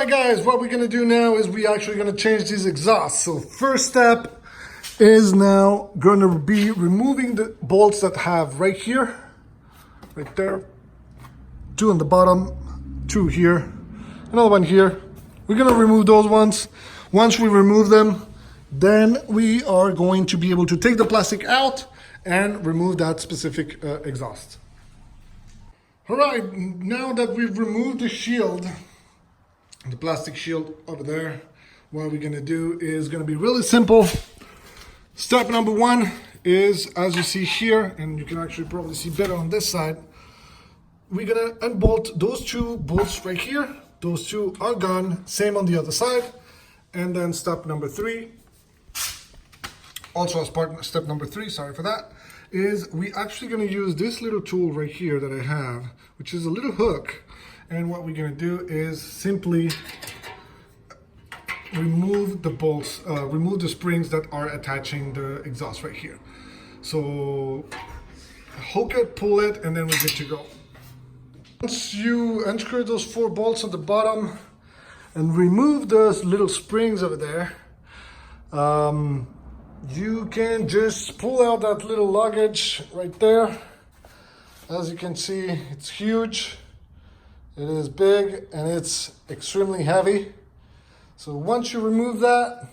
right, guys, what we're gonna do now is we actually gonna change these exhausts. So first step is now gonna be removing the bolts that have right here, right there, 2 on the bottom, 2 here, another one here. We're gonna remove those ones. Once we remove them, then we are going to be able to take the plastic out and remove that specific exhaust. All right, now that we've removed the shield, the plastic shield over there, what we're gonna do is gonna be really simple. Step number 1 is, as you see here, and you can actually probably see better on this side, we're gonna unbolt those 2 bolts right here. Those 2 are gone, same on the other side. And then step number 3, also as part step number 3, sorry for that, is we actually gonna use this little tool right here that I have, which is a little hook. And what we're gonna do is simply remove the bolts, remove the springs that are attaching the exhaust right here. So hook it, pull it, and then we're good to go. Once you unscrew those 4 bolts at the bottom and remove those little springs over there, you can just pull out that little luggage right there. As you can see, it's huge, it is big, and it's extremely heavy. So once you remove that,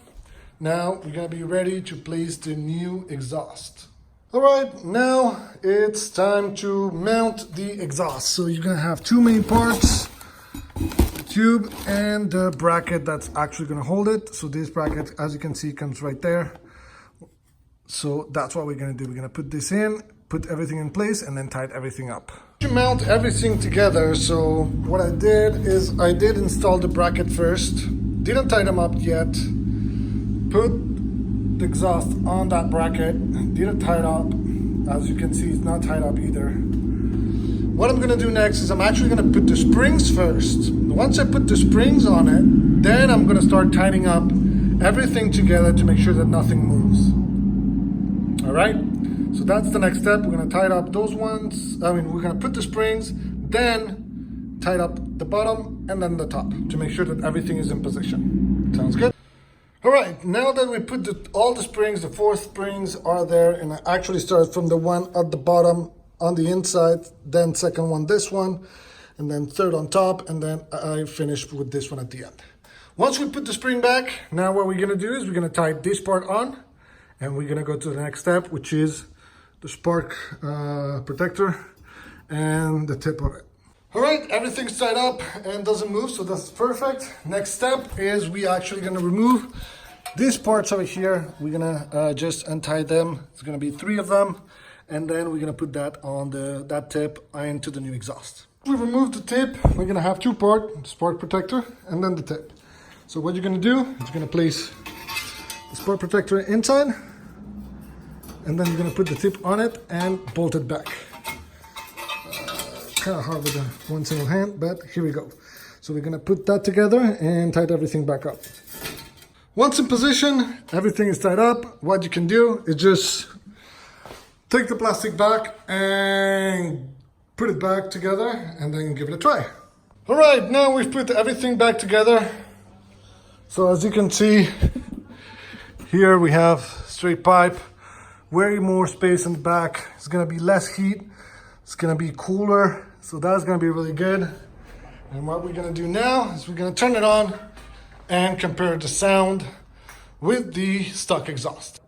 now we're gonna be ready to place the new exhaust. All right, now it's time to mount the exhaust. So you're gonna have 2 main parts, the tube and the bracket that's actually gonna hold it. So this bracket, as you can see, comes right there. So that's what we're gonna do. We're gonna put this in, put everything in place, and then tighten everything up. To mount everything together, so what I did is I did install the bracket first, didn't tighten them up yet, put the exhaust on that bracket, didn't tie it up. As you can see, it's not tied up either. What I'm gonna do next is I'm actually gonna put the springs first. Once I put the springs on it, then I'm gonna start tightening up everything together to make sure that nothing moves. All right, so that's the next step. We're gonna tie up those ones. We're gonna put the springs, then tie up the bottom and then the top to make sure that everything is in position. Sounds good? All right, now that we put all the springs, the 4 springs are there, and I actually started from the one at the bottom on the inside, then second one, this one, and then third on top, and then I finished with this one at the end. Once we put the spring back, now what we're gonna do is we're gonna tie this part on, and we're gonna go to the next step, which is the spark protector and the tip of it. All right, everything's tied up and doesn't move, so that's perfect. Next step is we actually gonna remove these parts over here. We're gonna just untie them. It's gonna be 3 of them, and then we're gonna put that on that tip into the new exhaust. We remove the tip, we're gonna have 2 parts, spark protector and then the tip. So what you're gonna do is you're gonna place the spark protector inside, and then you're gonna put the tip on it and bolt it back. Kind of hard with one single hand, but here we go. So we're gonna put that together and tighten everything back up. Once in position, everything is tied up. What you can do is just take the plastic back and put it back together and then give it a try. All right, now we've put everything back together. So as you can see, here we have straight pipe, way more space in the back. It's gonna be less heat. It's gonna be cooler. So that's gonna be really good. And what we're gonna do now is we're gonna turn it on and compare the sound with the stock exhaust.